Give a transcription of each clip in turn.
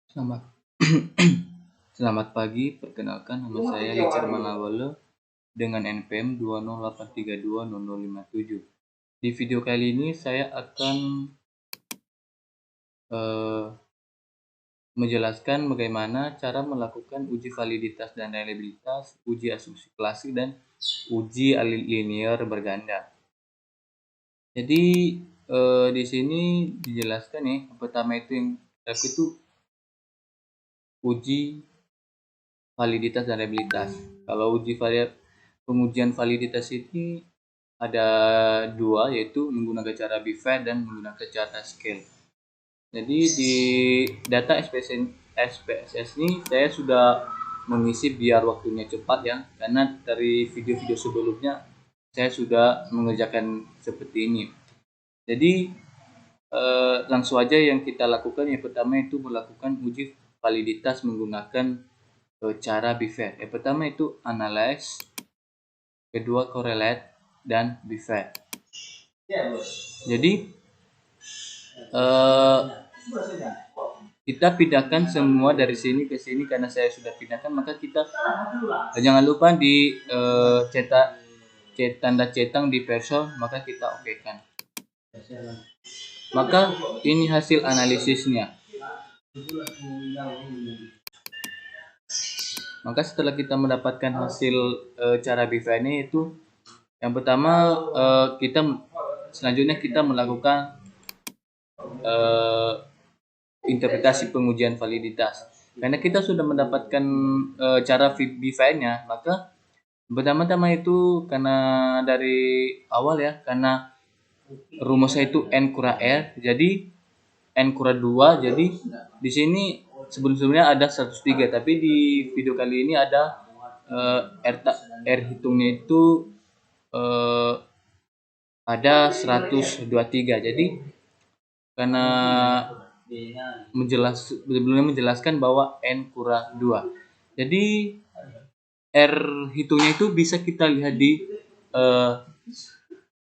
Selamat Selamat pagi, perkenalkan nama saya Richard Malawala dengan NPM 208320057. Di video kali ini saya akan eh, menjelaskan bagaimana cara melakukan uji validitas dan reliabilitas, uji asumsi klasik, dan uji linear berganda. Jadi di sini dijelaskan nih, pertama itu yang itu uji validitas dan reliabilitas. Kalau pengujian validitas ini ada dua, yaitu menggunakan cara BIFAD dan menggunakan cara scale. Jadi di data SPSS ini saya sudah mengisi biar waktunya cepat ya, karena dari video-video sebelumnya saya sudah mengerjakan seperti ini. Jadi langsung aja yang kita lakukan. Yang pertama itu melakukan uji validitas menggunakan cara BIFAD. Yang pertama itu analyze, kedua correlate, dan BIFAD. Jadi kita pindahkan semua dari sini ke sini. Karena saya sudah pindahkan, maka kita jangan lupa di tanda cetang di persol, maka kita oke kan. Maka ini hasil analisisnya. Maka setelah kita mendapatkan hasil cara BIFA ini, itu yang pertama selanjutnya kita melakukan interpretasi pengujian validitas. Karena kita sudah mendapatkan cara BIFA-nya, maka pertama-tama itu karena dari awal ya, karena rumusnya itu N kurang R, jadi N kurang 2, jadi di sini sebelumnya ada 103, tapi di video kali ini ada R hitungnya itu ada 123. Jadi karena sebelumnya menjelaskan bahwa N kurang 2, jadi R hitungnya itu bisa kita lihat di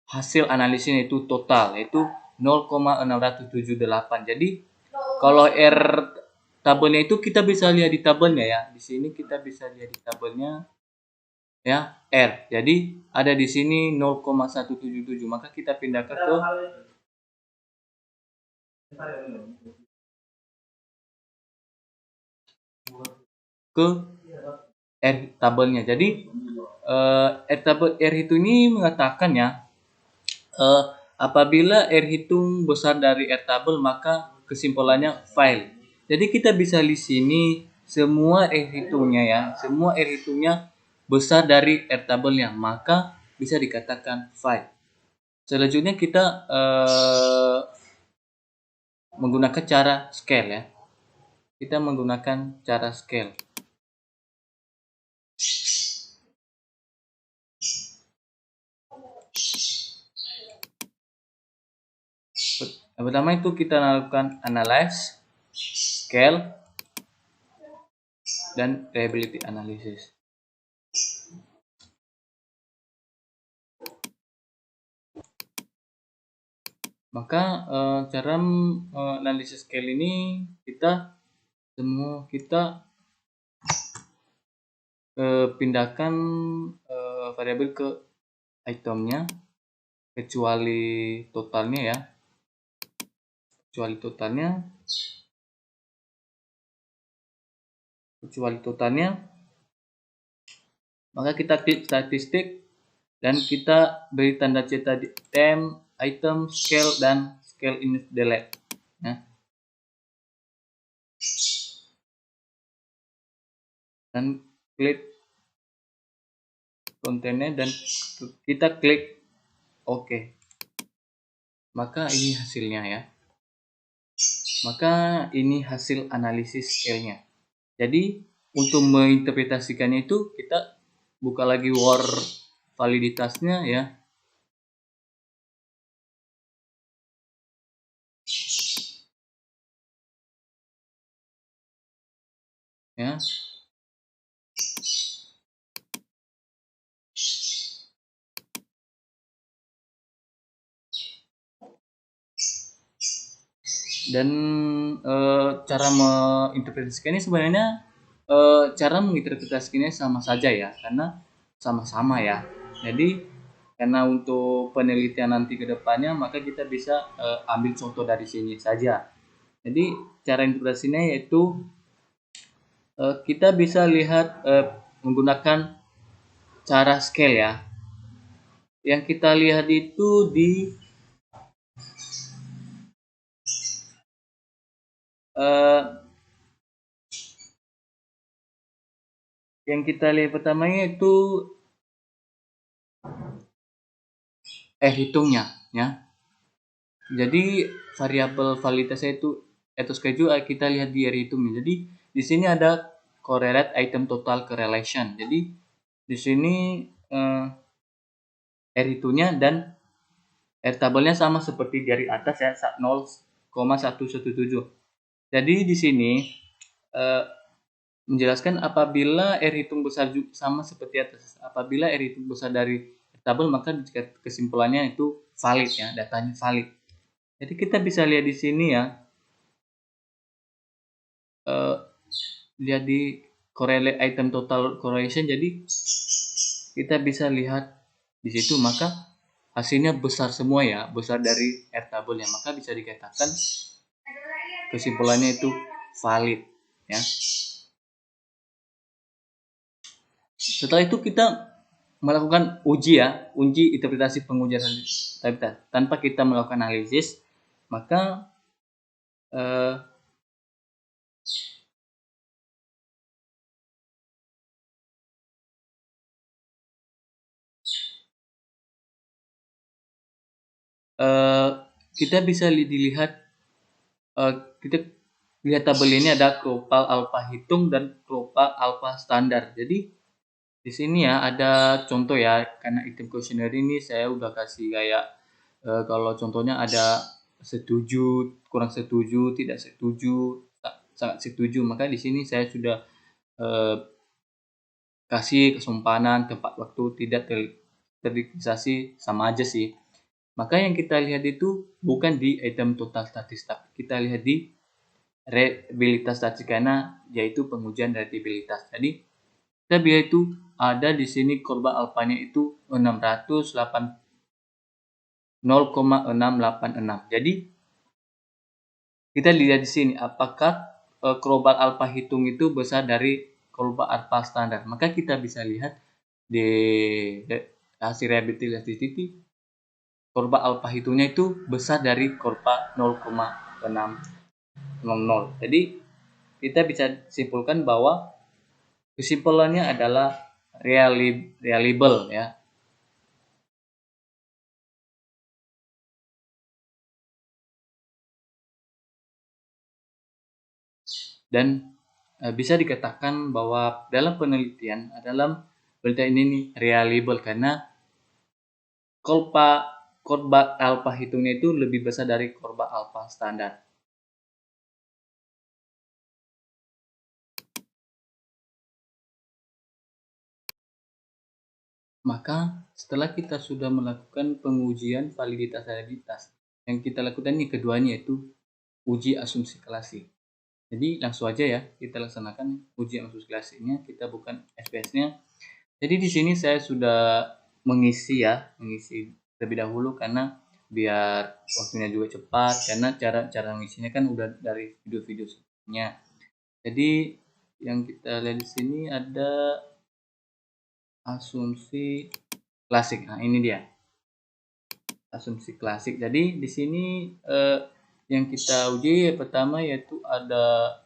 hasil analisisnya, itu total, yaitu 0,678. Jadi kalau R tabelnya itu kita bisa lihat di tabelnya ya. Di sini kita bisa lihat di tabelnya ya, R. Jadi ada di sini 0,177. Maka kita pindahkan ke R tabelnya. Jadi R itu ini mengatakan ya, apabila R hitung besar dari R tabel, maka kesimpulannya file. Jadi kita bisa di sini semua R hitungnya ya, semua R hitungnya besar dari R tabelnya, maka bisa dikatakan file. Selanjutnya kita menggunakan cara scale ya. Kita menggunakan cara scale. Yang pertama itu kita lakukan analyze, scale, dan reliability analysis. Maka cara analisis scale ini kita pindahkan variabel ke itemnya, kecuali totalnya ya, kecuali totalnya, maka kita klik statistik dan kita beri tanda cetak di temp, item, scale, dan scale in delete ya. Dan klik kontennya dan kita klik OK. Maka ini hasilnya ya. Maka ini hasil analisis scale-nya. Jadi untuk menginterpretasikannya itu kita buka lagi Word validitasnya ya. Ya. Dan cara menginterpretasikannya sebenarnya cara menginterpretasikannya sama saja ya, karena sama-sama ya. Jadi karena untuk penelitian nanti ke depannya, maka kita bisa ambil contoh dari sini saja. Jadi cara interpretasinya yaitu kita bisa lihat menggunakan cara scale ya. Yang kita lihat itu eh, yang kita lihat pertamanya itu hitungnya ya. Jadi variabel validitasnya itu atau schedule kita lihat di R hitungnya. Jadi di sini ada correlate item total correlation. Jadi di sini R hitungnya dan R tabelnya sama seperti dari atas ya 0,117. Jadi di sini eh, menjelaskan apabila R hitung besar sama seperti atas. Apabila R hitung besar dari R tabel maka kesimpulannya itu valid ya, datanya valid. Jadi kita bisa lihat di sini ya, lihat di correlate item total correlation. Jadi kita bisa lihat di situ maka hasilnya besar semua ya, besar dari R tabelnya, maka bisa dikatakan kesimpulannya itu valid ya. Setelah itu kita melakukan uji ya, uji interpretasi pengujian stabilitas tanpa kita melakukan analisis, maka eh, eh, kita bisa dilihat kita lihat tabel ini ada global alpha hitung dan global alpha standar. Jadi di sini ya ada contoh ya, karena item questionnaire ini saya udah kasih kayak kalau contohnya ada setuju, kurang setuju, tidak setuju, sangat setuju, maka di sini saya sudah eh, kasih kesompanan, tempat waktu, tidak terdiskriminasi, sama aja sih. Maka yang kita lihat itu bukan di item total statistik, kita lihat di reabilitas statistik karena yaitu pengujian reabilitas. Jadi kita biar itu ada di sini korban alfanya itu 0,686. Jadi kita lihat di sini apakah global alfa hitung itu besar dari global alfa standar. Maka kita bisa lihat di hasil rehabilitasi titik korban alfa hitungnya itu besar dari korban 0,600. Jadi kita bisa simpulkan bahwa kesimpulannya adalah reliable ya. Dan bisa dikatakan bahwa dalam penelitian ini reliable karena korban alfa hitungnya itu lebih besar dari korban alfa standar. Maka setelah kita sudah melakukan pengujian validitas reliabilitas, yang kita lakukan ini keduanya yaitu uji asumsi klasik. Jadi langsung aja ya kita laksanakan uji asumsi klasiknya, kita bukan SPS-nya. Jadi di sini saya sudah mengisi terlebih dahulu karena biar waktunya juga cepat, karena cara mengisinya kan udah dari video-video sebelumnya. Jadi yang kita lihat di sini ada asumsi klasik. Nah, ini dia. Asumsi klasik. Jadi di sini yang kita uji pertama yaitu ada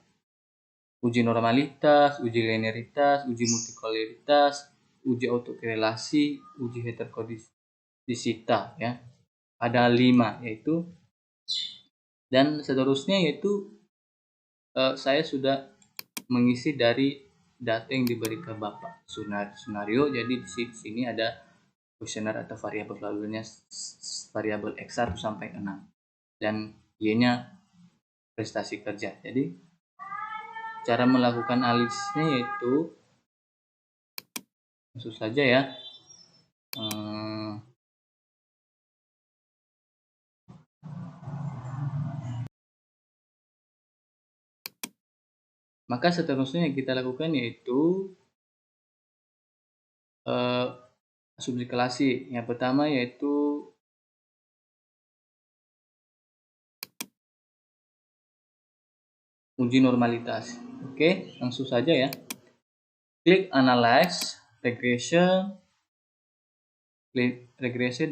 uji normalitas, uji linearitas, uji multikoleritas, uji autokorelasi, uji heterokodisita ya. Ada 5 yaitu, dan seterusnya yaitu saya sudah mengisi dari data yang diberi ke Bapak Sunario. Jadi di sini ada kuesioner atau variabel lalunya variabel X1 sampai 6 dan Y-nya prestasi kerja. Jadi cara melakukan analisisnya yaitu langsung saja ya. Maka seterusnya yang kita lakukan yaitu asumsi. Yang pertama yaitu uji normalitas. Oke, langsung saja ya. Klik analyze, regression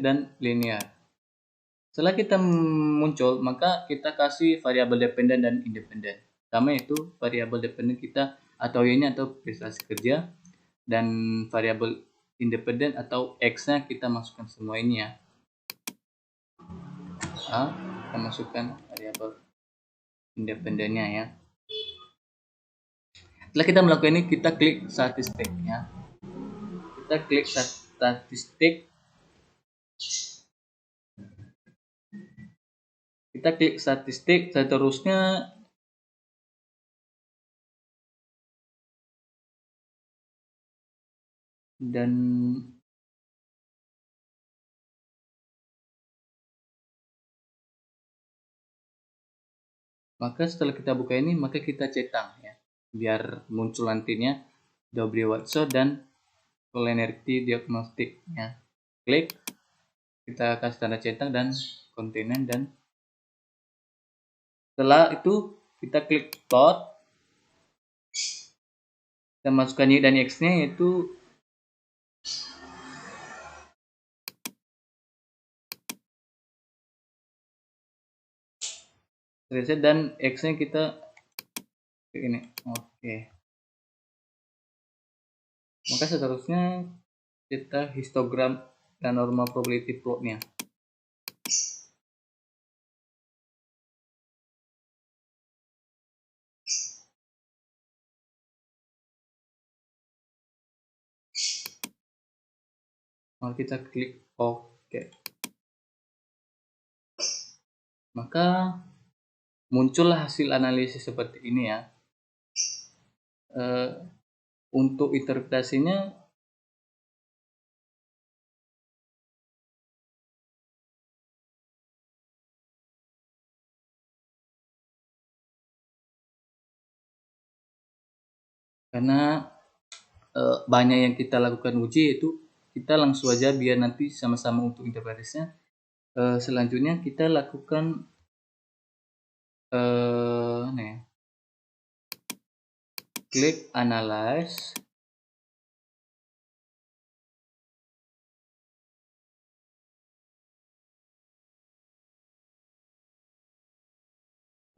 dan linear. Setelah kita muncul, maka kita kasih variabel dependen dan independen. Pertama itu variabel dependen kita atau y-nya atau prestasi kerja, dan variabel independen atau x-nya kita masukkan semua ini ya. Kita masukkan variabel independennya ya. Setelah kita melakukan ini, kita klik statistik ya. Kita klik statistik. Kita klik statistik, seterusnya dan maka setelah kita buka ini, maka kita cetak ya, biar muncul nantinya W Watson dan Linearity Diagnostic ya. Klik, kita kasih tanda cetak dan kontinen, dan setelah itu kita klik plot. Kita masukkan Y dan X-nya yaitu reset, dan X-nya kita ini. Oke. Maka seterusnya kita histogram dan normal probability plotnya. Maka kita klik OK. Maka muncullah hasil analisis seperti ini ya. Untuk interpretasinya karena banyak yang kita lakukan uji, itu kita langsung aja biar nanti sama-sama untuk interpretasinya. Selanjutnya kita lakukan nih, klik analyze,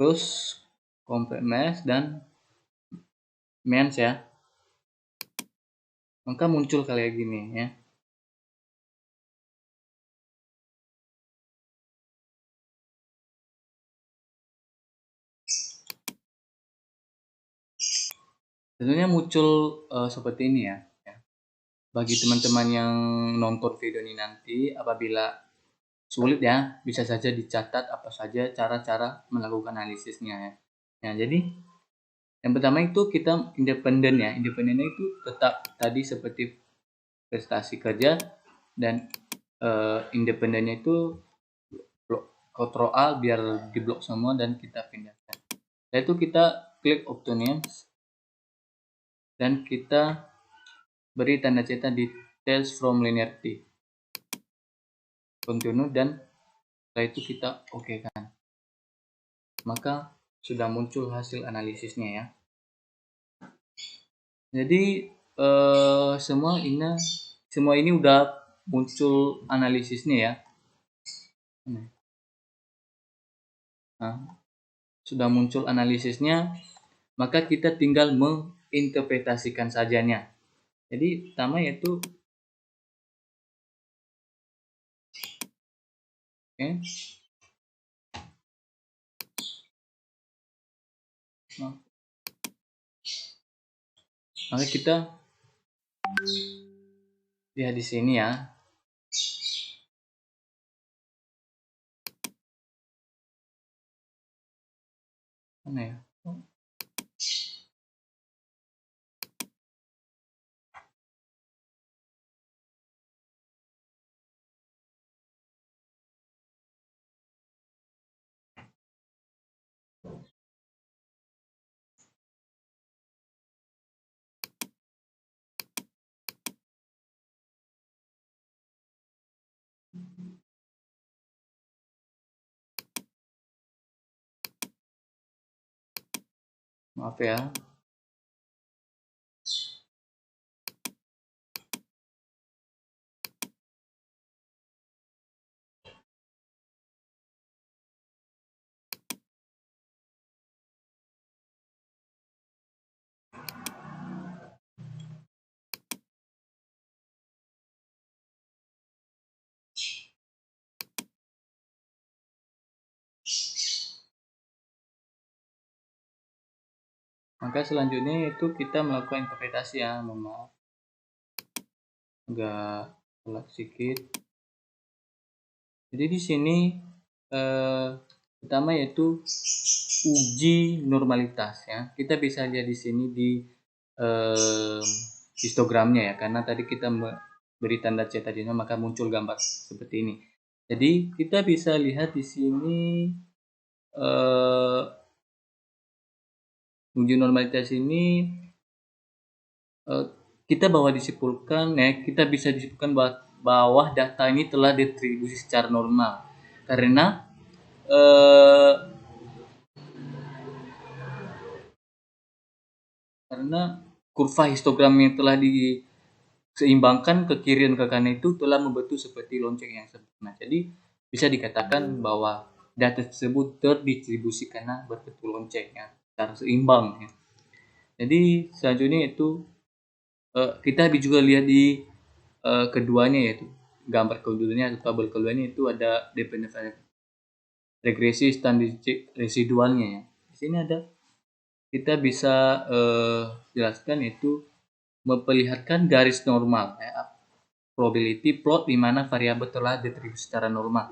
terus compare mesh dan mens ya. Maka muncul kayak gini ya. Tentunya muncul seperti ini ya. Bagi teman-teman yang nonton video ini nanti, apabila sulit ya, bisa saja dicatat apa saja cara-cara melakukan analisisnya ya. Nah, jadi yang pertama itu kita independen ya. Independennya itu tetap tadi seperti prestasi kerja, dan independennya itu Ctrl A biar diblok semua dan kita pindahkan. Setelah itu kita klik Optonians dan kita beri tanda cetak details from linearity, continue, dan setelah itu kita oke kan. Maka sudah muncul hasil analisisnya ya. Jadi semua ini udah muncul analisisnya ya. Nah, sudah muncul analisisnya, maka kita tinggal menginterpretasikan sajanya. Jadi pertama yaitu maka kita lihat di sini ya. Mana ya? Maaf ya. Maka selanjutnya itu kita melakukan interpretasi ya, mohon maaf agak telat sedikit. Jadi di sini pertama yaitu uji normalitas ya. Kita bisa lihat di sini di histogramnya ya, karena tadi kita beri tanda cetadina maka muncul gambar seperti ini. Jadi kita bisa lihat di sini uji normalitas ini kita kita bisa disimpulkan bahwa data ini telah distribusi secara normal karena kurva histogram yang telah diseimbangkan ke kiri dan ke kanan itu telah membentuk seperti lonceng yang sempurna. Jadi bisa dikatakan bahwa data tersebut terdistribusi karena berbentuk lonceng ya, secara seimbang ya. Jadi selanjutnya itu kita juga lihat di keduanya, yaitu gambar keduanya atau tabel keduanya itu ada dependent regresi statistik residualnya ya. Di sini ada, kita bisa jelaskan itu memperlihatkan garis normal ya, probability plot di mana variabel telah distribusi secara normal.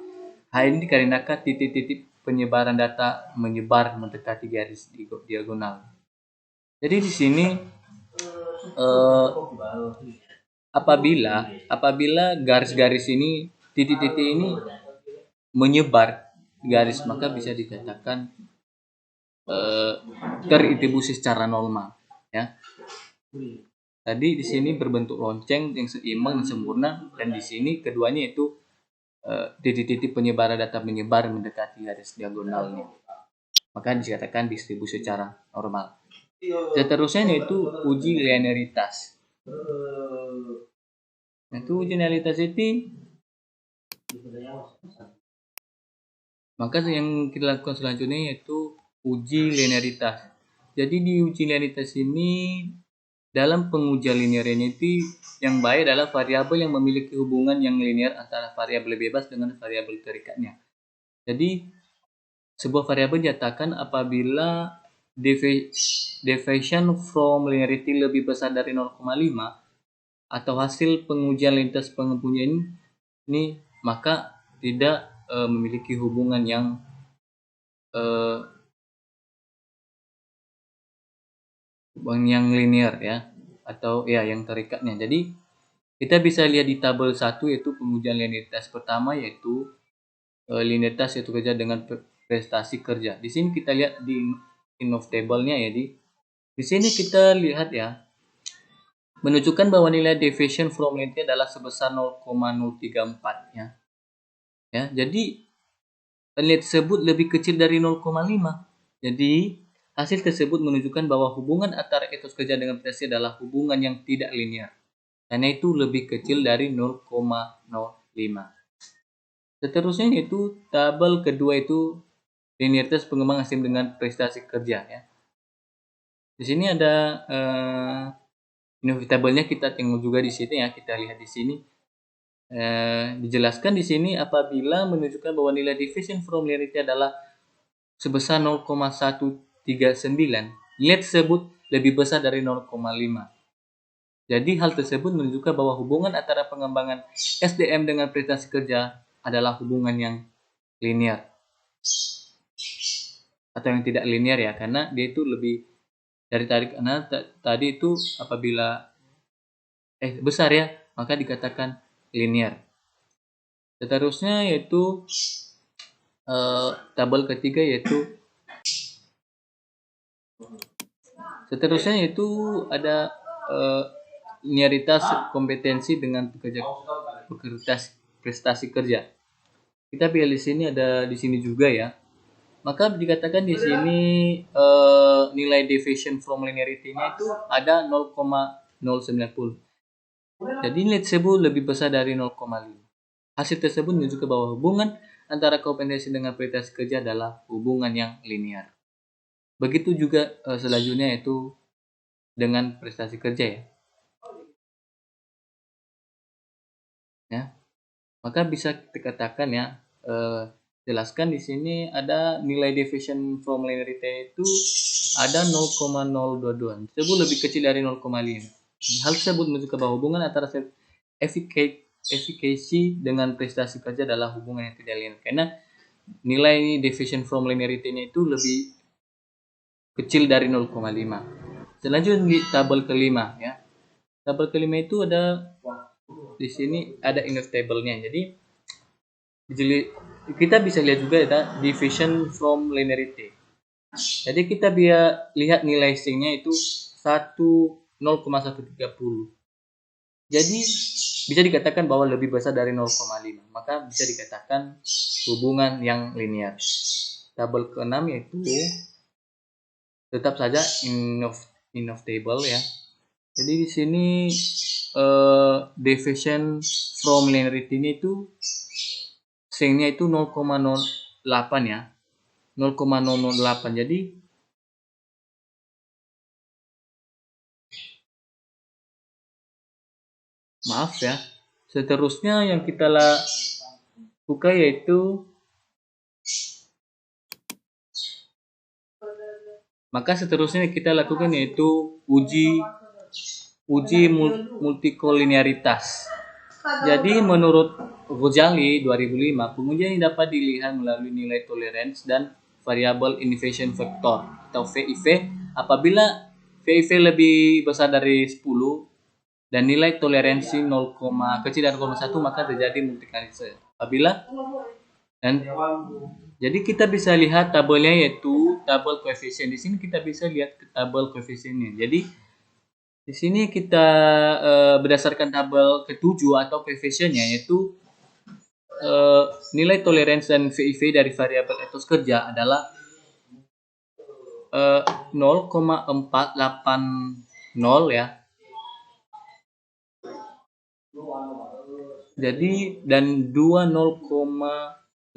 Hal ini dikarenakan titik-titik penyebaran data menyebar mendekati garis diagonal. Jadi di sini apabila garis-garis ini, titik-titik ini menyebar garis, maka bisa dikatakan terdistribusi secara normal ya. Tadi di sini berbentuk lonceng yang seimbang dan sempurna, dan di sini keduanya itu titik-titik penyebaran data menyebar mendekati garis diagonalnya, maka dikatakan distribusi secara normal. Seterusnya yaitu uji linearitas. Itu uji linearitas itu, maka yang kita lakukan selanjutnya yaitu uji linearitas. Jadi di uji linearitas ini, dalam pengujian linearity yang baik adalah variabel yang memiliki hubungan yang linear antara variabel bebas dengan variabel terikatnya. Jadi sebuah variabel dinyatakan apabila deviation from linearity lebih besar dari 0,5 atau hasil pengujian lintas pengembangan ini maka tidak memiliki hubungan yang linear ya, atau ya yang terikatnya. Jadi kita bisa lihat di tabel 1 yaitu pengujian linearitas pertama, yaitu linearitas yaitu kerja dengan prestasi kerja. Di sini kita lihat di inov table-nya ya, di sini kita lihat ya, menunjukkan bahwa nilai deviation from linearity adalah sebesar 0,034 ya. Ya, jadi nilai tersebut lebih kecil dari 0,5. Jadi hasil tersebut menunjukkan bahwa hubungan antara etos kerja dengan prestasi adalah hubungan yang tidak linear, karena itu lebih kecil dari 0,05. Seterusnya yaitu tabel kedua itu linearitas pengembang hasil dengan prestasi kerja ya. Di sini ada tabelnya, kita tengok juga di sini ya, kita lihat di sini dijelaskan di sini apabila menunjukkan bahwa nilai deviation from linearity adalah sebesar 0,139, nilai tersebut lebih besar dari 0,5. Jadi hal tersebut menunjukkan bahwa hubungan antara pengembangan SDM dengan prestasi kerja adalah hubungan yang linear atau yang tidak linear ya, karena dia itu lebih dari karena tadi itu apabila besar ya, maka dikatakan linear. Seterusnya yaitu tabel ketiga yaitu ada linearitas kompetensi dengan pekerja prestasi kerja. Kita pilih di sini, ada di sini juga ya. Maka dikatakan di sini nilai deviation from linearity-nya itu ada 0,090. Jadi nilai tersebut lebih besar dari 0,5. Hasil tersebut menunjukkan bahwa hubungan antara kompetensi dengan prestasi kerja adalah hubungan yang linear. Begitu juga selanjutnya yaitu dengan prestasi kerja ya. Ya. Maka bisa dikatakan ya, jelaskan di sini ada nilai deviation from linearity itu ada 0,022. Tersebut lebih kecil dari 0,5. Hal tersebut menunjukkan bahwa hubungan antara efekasi dengan prestasi kerja adalah hubungan yang tidak linear. Karena nilai deviation from linearity-nya itu lebih kecil dari 0,5. Selanjutnya di tabel kelima ya. Tabel kelima itu ada di sini ada inner table-nya. Jadi kita bisa lihat juga ya division from linearity. Jadi kita biar lihat nilai singnya itu 0,130. Jadi bisa dikatakan bahwa lebih besar dari 0,5. Maka bisa dikatakan hubungan yang linear. Tabel ke-6 yaitu tetap saja enough table ya. Jadi di sini deviation from linearity ini itu singnya itu 0,08 ya. 0,008. Jadi maaf ya. Seterusnya yang kita lakukan yaitu kita lakukan yaitu uji multikolinearitas. Jadi menurut Ghazali 2005, pengujian ini dapat dilihat melalui nilai tolerance dan variabel innovation factor atau VIV apabila VIV lebih besar dari 10 dan nilai toleransi 0, kecil dari 0,1 maka terjadi multiplikasi. Apabila dan jadi kita bisa lihat tabelnya yaitu tabel koefisien. Di sini kita bisa lihat tabel koefisiennya. Jadi di sini kita berdasarkan tabel ketujuh atau koefisiennya yaitu nilai toleransi dan VIV dari variabel etos kerja adalah 0,480 ya. Jadi dan 0,83.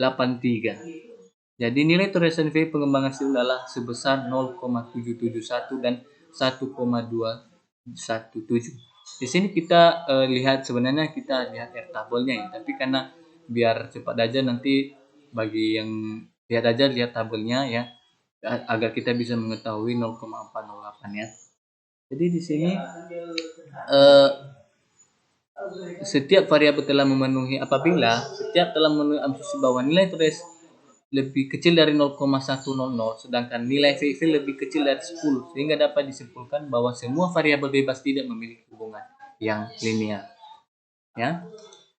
Jadi nilai toleransi V pengembangan sel adalah sebesar 0,771 dan 1,217. Di sini kita lihat sebenarnya kita lihat tabelnya ya, tapi karena biar cepat aja nanti bagi yang lihat tabelnya ya agar kita bisa mengetahui 0,408 ya. Jadi di sini setiap variabel telah memenuhi apabila setiap telah memenuhi asumsi bahwa nilai toleransi lebih kecil dari 0,100 sedangkan nilai VIV lebih kecil dari 10 sehingga dapat disimpulkan bahwa semua variabel bebas tidak memiliki hubungan yang linear ya.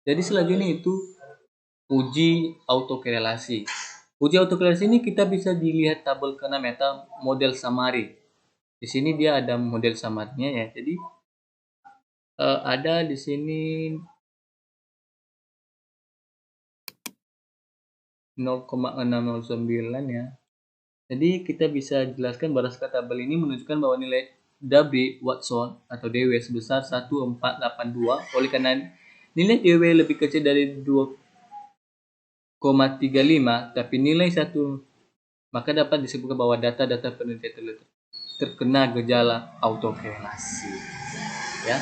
Jadi selanjutnya itu uji autokorelasi. Uji autokorelasi ini kita bisa dilihat tabel ke-6 atau model summary. Di sini dia ada model summary-nya ya. Jadi ada di sini 0,609 ya. Jadi kita bisa jelaskan berdasarkan tabel ini menunjukkan bahwa nilai W Watson atau DW sebesar 1482 oleh karena nilai DW lebih kecil dari 2,35 tapi nilai 1 maka dapat disebutkan bahwa data-data penelitian terkena gejala autokorelasi ya.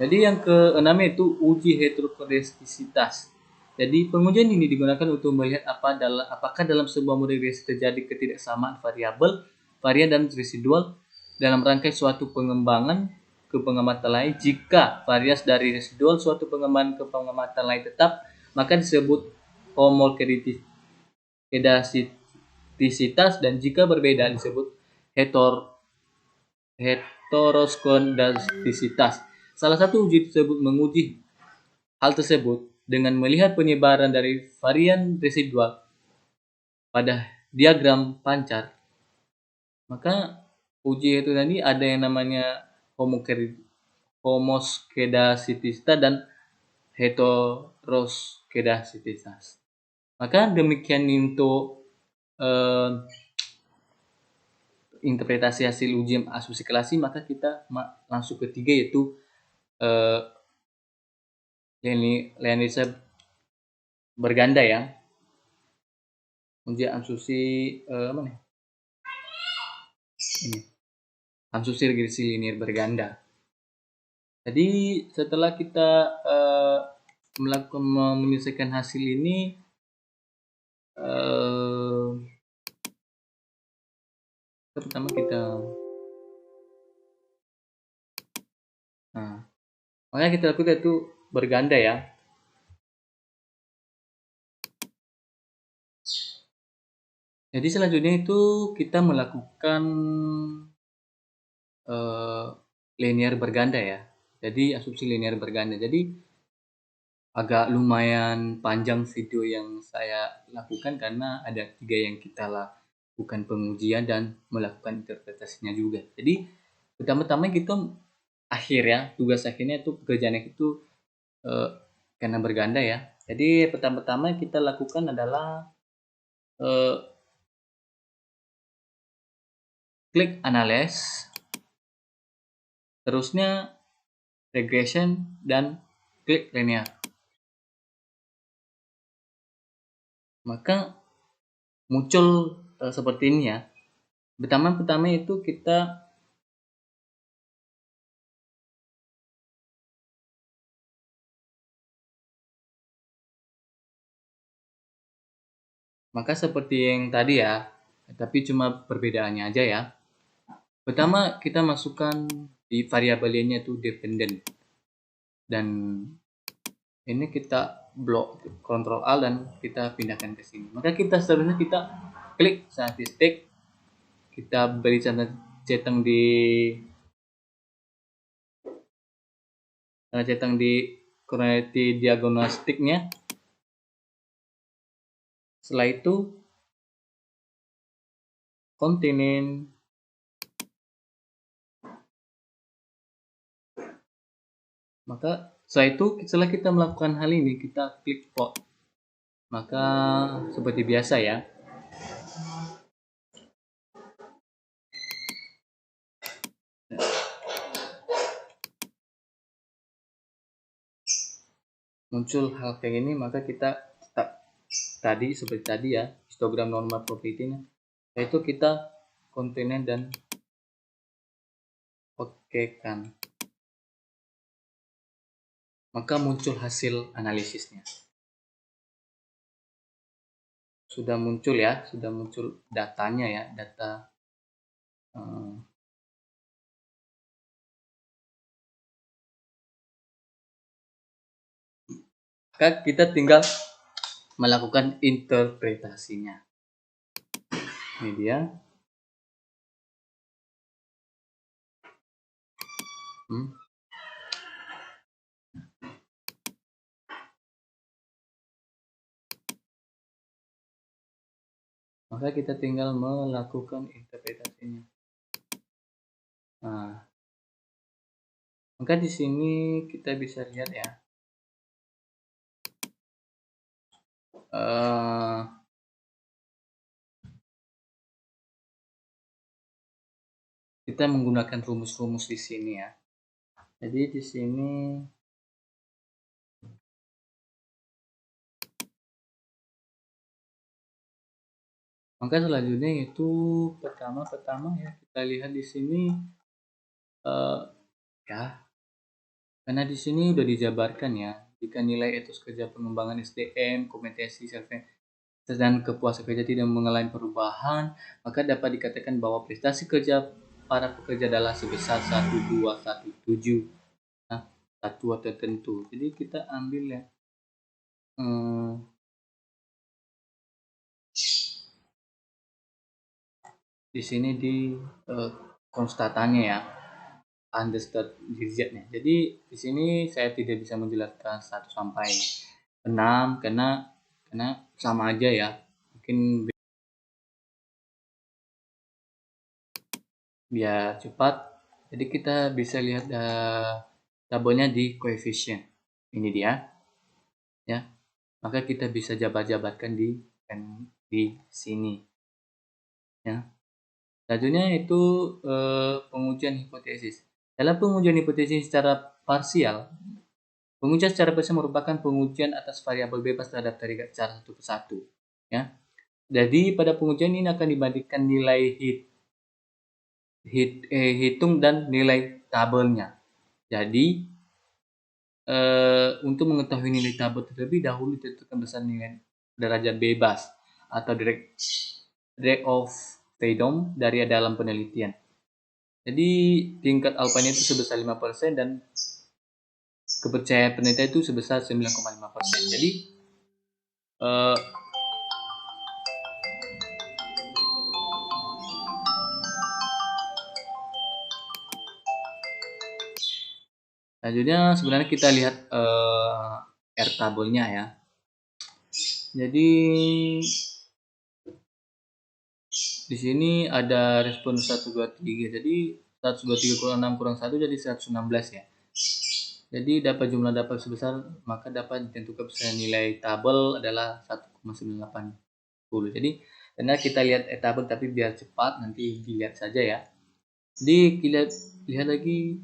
Jadi yang keenam itu uji heterokodestisitas. Jadi pengujian ini digunakan untuk melihat apakah dalam sebuah model regresi terjadi ketidaksamaan variabel, varian dan residual dalam rangkai suatu pengembangan ke pengamatan lain. Jika variasi dari residual suatu pengembangan ke pengamatan lain tetap, maka disebut homokedastisitas dan jika berbeda disebut heteroskodastisitas. Salah satu uji tersebut menguji hal tersebut dengan melihat penyebaran dari varian residual pada diagram pancar. Maka uji itu tadi ada yang namanya homoskedasisitas dan heteroskedasisitas. Maka demikian untuk interpretasi hasil ujian asumsi kelasi, maka kita langsung ketiga yaitu linearitas berganda ya. Ujian asumsi apa nih? Ini. Asumsi regresi linear berganda. Jadi setelah kita melakukan menyelesaikan hasil ini, pertama kita makanya kita lakukan itu berganda ya. Jadi selanjutnya itu kita melakukan linear berganda ya. Jadi asumsi linear berganda. Jadi agak lumayan panjang video yang saya lakukan karena ada 3 yang kita lakukan pengujian dan melakukan interpretasinya juga. Jadi pertama-tama kita akhir ya, tugas akhirnya itu pekerjaannya itu karena berganda ya. Jadi pertama-tama kita lakukan adalah klik analyze, terusnya regression dan klik linear. Maka muncul seperti ini ya. Pertama itu kita maka seperti yang tadi ya, tapi cuma perbedaannya aja ya. Pertama kita masukkan di variabelnya itu dependent, dan ini kita blok Ctrl Alt dan kita pindahkan ke sini. Maka kita seterusnya kita klik statistik, kita beri tanda centang di coordinate diagonal sticknya. Setelah itu continue. Maka setelah kita melakukan hal ini, kita klik plot. Maka seperti biasa ya. Muncul hal kayak ini, maka kita tadi seperti tadi ya, histogram normal property-nya, yaitu kita kontinen dan oke kan. Maka muncul hasil analisisnya. Sudah muncul ya, sudah muncul datanya ya, data maka kita tinggal melakukan interpretasinya. Ini dia. Maka kita tinggal melakukan interpretasinya. Nah, maka di sini kita bisa lihat ya. Kita menggunakan rumus-rumus di sini ya. Jadi di sini maka selanjutnya itu pertama ya kita lihat di sini ya, karena di sini udah dijabarkan ya, jika nilai etos kerja pengembangan SDM, kompetensi dan kepuasan kerja tidak mengalami perubahan, maka dapat dikatakan bahwa prestasi kerja para pekerja adalah sebesar 1217. Nah, satuan tertentu. Jadi kita ambil ya di sini di konstatannya ya, understood digitnya. Jadi di sini saya tidak bisa menjelaskan 1 sampai 6 karena sama aja ya. Mungkin biar cepat. Jadi kita bisa lihat tabelnya di coefficient. Ini dia ya. maka kita bisa jabat-jabatkan di sini ya. Selanjutnya itu pengujian hipotesis. Dalam pengujian hipotesis secara parsial, pengujian secara parsial merupakan pengujian atas variabel bebas terhadap tarikat secara satu persatu ya. Jadi pada pengujian ini akan dibandingkan nilai hitung dan nilai tabelnya. Jadi untuk mengetahui nilai tabel terlebih dahulu tentukan besar nilai derajat bebas atau degree of freedom dari dalam penelitian. Jadi tingkat alfanya itu sebesar 5% dan kepercayaan penelitian itu sebesar 9,5%. Jadi selanjutnya sebenarnya kita lihat R tabelnya ya. Jadi di sini ada respon 123. Jadi 123 kurang 6 kurang 1 jadi 116 ya. Jadi dapat jumlah dapat sebesar, maka dapat ditentukan besar nilai tabel adalah 1,980. Jadi karena kita lihat tabel tapi biar cepat nanti dilihat saja ya. Jadi kita lihat lagi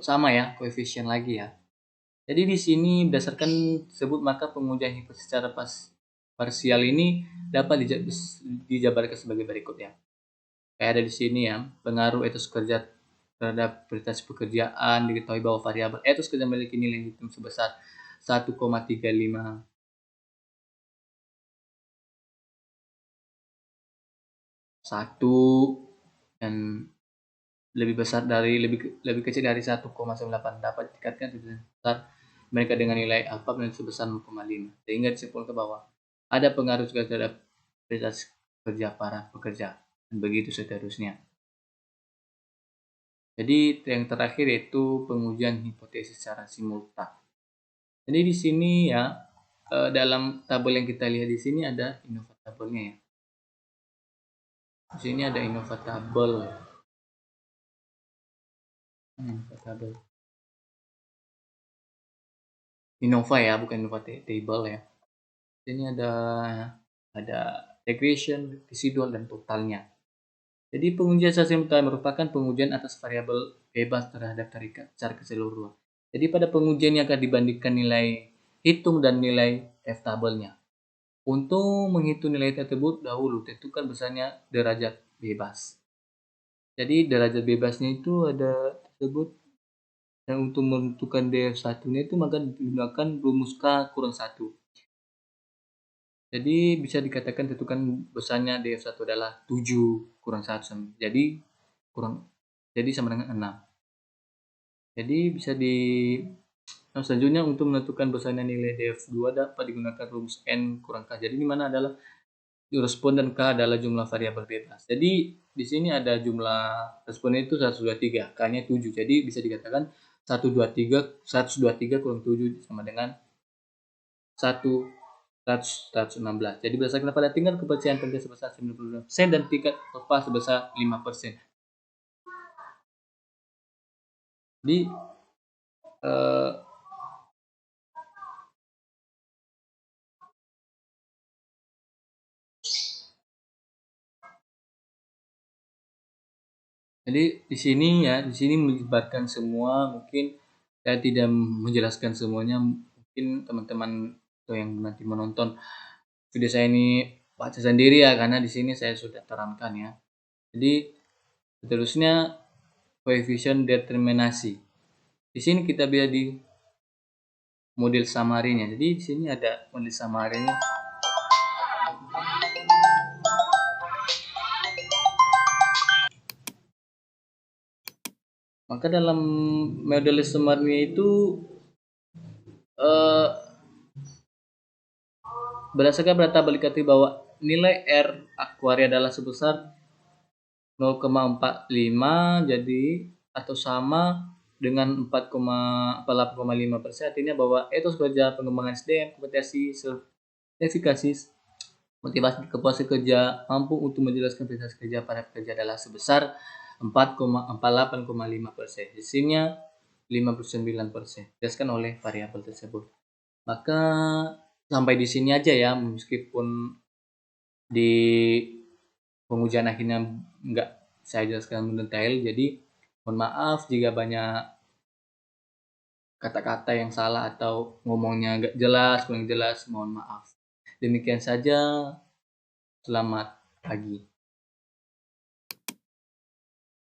sama ya koefisien lagi ya. Jadi di sini berdasarkan tersebut maka pengujian hipotesis secara parsial ini dapat dijabarkan sebagai berikut ya. Kayak ada di sini ya, pengaruh etos kerja terhadap prestasi pekerjaan. Diketahui bahwa variabel etos kerja memiliki nilai hitung sebesar 1,35 dan lebih kecil dari 1,98 dapat ditingkatkan sebesar mereka dengan nilai alfa sebesar 0,5 sehingga disimpulkan bahwa ada pengaruh juga terhadap prestasi kerja para pekerja dan begitu seterusnya. Jadi yang terakhir yaitu pengujian hipotesis secara simultan. Jadi di sini ya dalam tabel yang kita lihat di sini ada innova tabelnya ya. Di sini ada innova tabel. Innova ya, bukan innova table ya. Ini ada regression, residual dan totalnya. Jadi pengujian secara simultan merupakan pengujian atas variabel bebas terhadap tarikat secara keseluruhan. Jadi pada pengujian yang akan dibandingkan nilai hitung dan nilai F tabelnya. Untuk menghitung nilai tersebut dahulu tentukan besarnya derajat bebas. Jadi derajat bebasnya itu ada tersebut dan untuk menentukan DF1-nya itu maka digunakan rumus K kurang 1. Jadi bisa dikatakan tentukan besarnya DF1 adalah 7 kurang 1. Jadi sama dengan 6. Jadi bisa selanjutnya untuk menentukan besarnya nilai DF2 dapat digunakan rumus N kurang K. Jadi di mana adalah responden K adalah jumlah variabel bebas. Jadi di sini ada jumlah responden itu 123, K-nya 7. Jadi bisa dikatakan 123 kurang 7 sama dengan 116. Jadi berdasarkan pada tingkat kepercayaan penelitian sebesar 92% dan tingkat alfa sebesar 5%. Jadi di sini melibatkan semua, mungkin saya tidak menjelaskan semuanya, mungkin teman-teman atau yang nanti menonton video saya ini baca sendiri ya, karena di sini saya sudah terangkan ya. Jadi seterusnya koefisien determinasi. Di sini kita bisa di model summary-nya. Jadi di sini ada model summary-nya. Maka dalam model summary itu berdasarkan pada tabel dikatakan bahwa nilai R akuari adalah sebesar 0,45 jadi atau sama dengan 4,48,5%. Artinya bahwa etos kerja, pengembangan SDM, kompetensi, efikasi, motivasi, kepuasan kerja, mampu untuk menjelaskan prestasi kerja para pekerja adalah sebesar 4,48,5%. Hasilnya 59%. Dijelaskan oleh variabel tersebut. Maka sampai di sini aja ya, meskipun di pengujian akhirnya nggak saya jelaskan mendetail. Jadi mohon maaf jika banyak kata-kata yang salah atau ngomongnya nggak jelas, kurang jelas, mohon maaf. Demikian saja, selamat pagi.